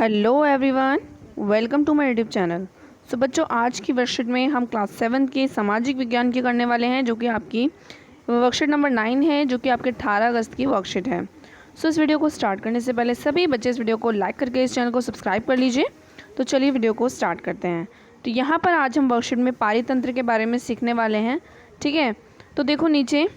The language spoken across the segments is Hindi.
Hello everyone, welcome to my YouTube channel. So बच्चों, आज की वर्कशीट में हम क्लास 7 के सामाजिक विज्ञान की करने वाले हैं, जो कि आपकी वर्कशीट नंबर 9 है, जो कि आपके 18 अगस्त की वर्कशीट है। सो इस वीडियो को स्टार्ट करने से पहले सभी बच्चे इस वीडियो को लाइक करके इस चैनल को सब्सक्राइब कर लीजिए। तो चलिए वीडियो को स्टार्ट करते हैं। तो यहाँ पर आज हम वर्कशीट में पारितंत्र के बारे में सीखने वाले हैं। ठीक है, तो देखो नीचे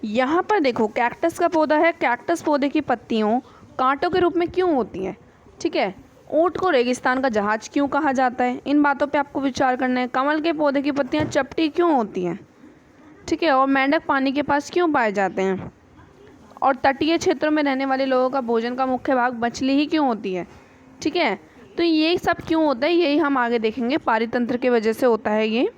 यहाँ पर देखो कैक्टस का पौधा है। कैक्टस पौधे की पत्तियों कांटों के रूप में क्यों होती हैं? ठीक है, ऊंट को रेगिस्तान का जहाज क्यों कहा जाता है? इन बातों पे आपको विचार करना है। कमल के पौधे की पत्तियां चपटी क्यों होती हैं? ठीक है, और मेंढक पानी के पास क्यों पाए जाते हैं? और तटीय क्षेत्रों में रहने वाले लोगों का भोजन का मुख्य भाग मछली ही क्यों होती है? ठीक है, तो ये सब क्यों होता है यही हम आगे देखेंगे। पारितंत्र की वजह से होता है ये।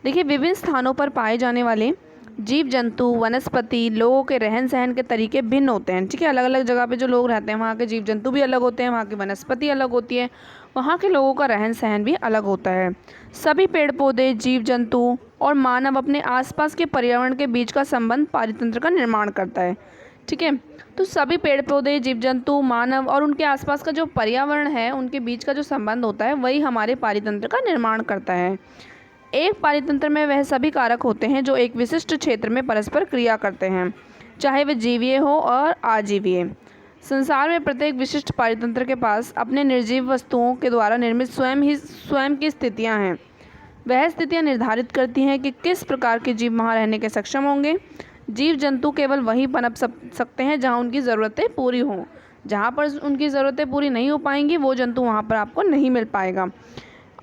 देखिए, विभिन्न स्थानों पर पाए जाने वाले जीव जंतु, वनस्पति, लोगों के रहन सहन के तरीके भिन्न होते हैं। ठीक है, अलग अलग जगह पे जो लोग रहते हैं वहाँ के जीव जंतु भी अलग होते हैं, वहाँ की वनस्पति अलग होती है, वहाँ के लोगों का रहन सहन भी अलग होता है। सभी पेड़ पौधे, जीव जंतु और मानव अपने आसपास के पर्यावरण के बीच का संबंध पारितंत्र का निर्माण करता है। ठीक है, तो सभी पेड़ पौधे, जीव जंतु, मानव और उनके आसपास का जो पर्यावरण है, उनके बीच का जो संबंध होता है, वही हमारे पारितंत्र का निर्माण करता है। एक पारितंत्र में वह सभी कारक होते हैं जो एक विशिष्ट क्षेत्र में परस्पर क्रिया करते हैं, चाहे वे जीवीय हो और अजीवीय। संसार में प्रत्येक विशिष्ट पारितंत्र के पास अपने निर्जीव वस्तुओं के द्वारा निर्मित स्वयं की स्थितियां हैं। वह स्थितियां निर्धारित करती हैं कि किस प्रकार के जीव वहाँ रहने के सक्षम होंगे। जीव जंतु केवल वहीं पनप सकते हैं जहाँ उनकी ज़रूरतें पूरी हों। जहाँ पर उनकी ज़रूरतें पूरी नहीं हो पाएंगी, वो जंतु वहाँ पर आपको नहीं मिल पाएगा।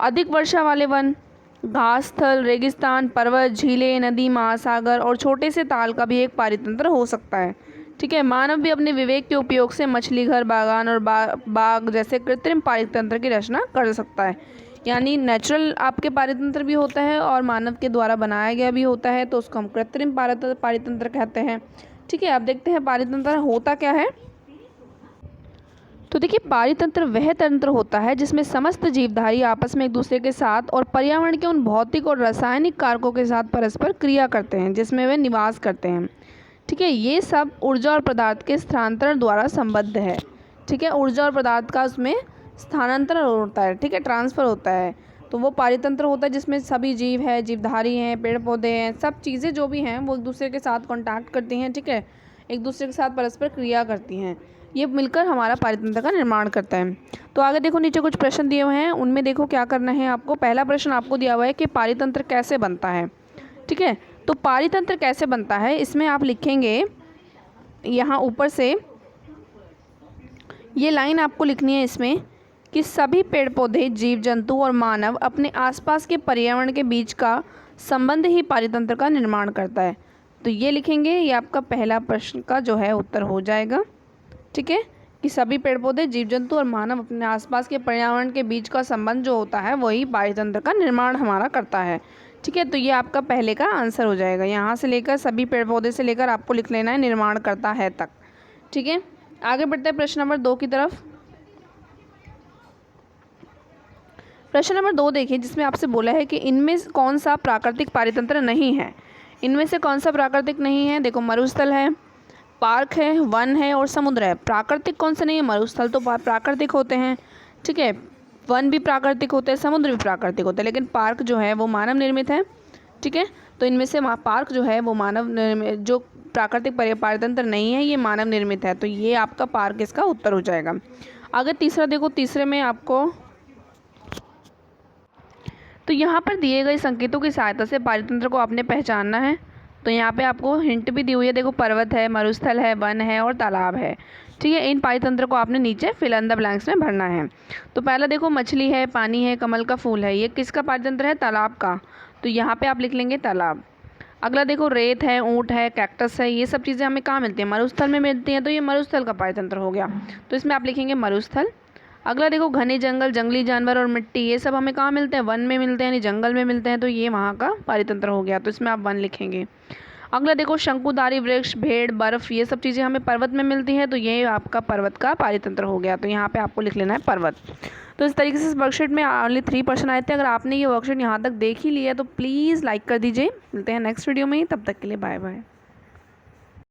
अधिक वर्षा वाले वन, घास स्थल, रेगिस्तान, पर्वत, झीलें, नदी, महासागर और छोटे से ताल का भी एक पारितंत्र हो सकता है। ठीक है, मानव भी अपने विवेक के उपयोग से मछली घर, बागान और बाग जैसे कृत्रिम पारितंत्र की रचना कर सकता है। यानी नेचुरल आपके पारितंत्र भी होता है और मानव के द्वारा बनाया गया भी होता है, तो उसको हम कृत्रिम पारितंत्र कहते हैं। ठीक है, अब देखते हैं पारितंत्र होता क्या है। तो देखिए, पारितंत्र वह तंत्र होता है जिसमें समस्त जीवधारी आपस में एक दूसरे के साथ और पर्यावरण के उन भौतिक और रासायनिक कारकों के साथ परस्पर क्रिया करते हैं जिसमें वे निवास करते हैं। ठीक है, ये सब ऊर्जा और पदार्थ के स्थानांतरण द्वारा संबद्ध है। ठीक है, ऊर्जा और पदार्थ का उसमें स्थानांतरण होता है। ठीक है, ट्रांसफ़र होता है, तो वो पारितंत्र होता है जिसमें सभी जीव है, जीवधारी हैं, पेड़ पौधे हैं, सब चीज़ें जो भी हैं वो एक दूसरे के साथ कॉन्टैक्ट करती हैं। ठीक है, एक दूसरे के साथ परस्पर क्रिया करती हैं, ये मिलकर हमारा पारितंत्र का निर्माण करता है। तो आगे देखो, नीचे कुछ प्रश्न दिए हुए हैं, उनमें देखो क्या करना है आपको। पहला प्रश्न आपको दिया हुआ है कि पारितंत्र कैसे बनता है। ठीक है, तो पारितंत्र कैसे बनता है, इसमें आप लिखेंगे यहाँ ऊपर से ये लाइन आपको लिखनी है इसमें कि सभी पेड़ पौधे, जीव जंतु और मानव अपने आसपास के पर्यावरण के बीच का संबंध ही पारितंत्र का निर्माण करता है। तो ये लिखेंगे, ये आपका पहला प्रश्न का जो है उत्तर हो जाएगा। ठीक है, कि सभी पेड़ पौधे, जीव जंतु और मानव अपने आसपास के पर्यावरण के बीच का संबंध जो होता है वही पारितंत्र का निर्माण हमारा करता है। ठीक है, तो ये आपका पहले का आंसर हो जाएगा। यहाँ से लेकर सभी पेड़ पौधे से लेकर आपको लिख लेना है निर्माण करता है तक। ठीक है, आगे बढ़ते हैं प्रश्न नंबर 2 की तरफ। प्रश्न नंबर 2 देखिए, जिसमें आपसे बोला है कि इनमें कौन सा प्राकृतिक पारितंत्र नहीं है। इनमें से कौन सा प्राकृतिक नहीं है? देखो, मरुस्थल है, पार्क है, वन है और समुद्र है। प्राकृतिक कौन से नहीं है? मरुस्थल तो प्राकृतिक होते हैं। ठीक है, वन भी प्राकृतिक होते हैं, समुद्र भी प्राकृतिक होते हैं, लेकिन पार्क जो है वो मानव निर्मित है। ठीक है, तो इनमें से पार्क जो है वो मानव निर्मित, जो प्राकृतिक पारितंत्र नहीं है ये मानव निर्मित है, तो ये आपका पार्क इसका उत्तर हो जाएगा। आगे तीसरा देखो, तीसरे में आपको तो यहाँ पर दिए गए संकेतों की सहायता से पारितंत्र को आपने पहचानना है। तो यहाँ पे आपको हिंट भी दी हुई है, देखो पर्वत है, मरुस्थल है, वन है और तालाब है। ठीक है, इन पारितंत्र को आपने नीचे फिल इन द ब्लैंक्स में भरना है। तो पहला देखो, मछली है, पानी है, कमल का फूल है, ये किसका पारितंत्र है? तालाब का, तो यहाँ पे आप लिख लेंगे तालाब। अगला देखो, रेत है, ऊँट है, कैक्टस है, ये सब चीज़ें हमें कहाँ मिलती हैं? मरुस्थल में मिलती हैं, तो ये मरुस्थल का पारितंत्र हो गया, तो इसमें आप लिखेंगे मरुस्थल। अगला देखो, घने जंगल, जंगली जानवर और मिट्टी, ये सब हमें कहाँ मिलते हैं? वन में मिलते हैं, यानी जंगल में मिलते हैं, तो ये वहाँ का पारितंत्र हो गया, तो इसमें आप वन लिखेंगे। अगला देखो, शंकुधारी वृक्ष, भेड़, बर्फ़, ये सब चीज़ें हमें पर्वत में मिलती हैं, तो ये आपका पर्वत का पारितंत्र हो गया, तो यहाँ पे आपको लिख लेना है पर्वत। तो इस तरीके से इस वर्कशीट में ओनली 3 प्रश्न आए थे। अगर आपने ये वर्कशीट यहाँ तक देख ही लिया तो प्लीज़ लाइक कर दीजिए। मिलते हैं नेक्स्ट वीडियो में, तब तक के लिए बाय बाय।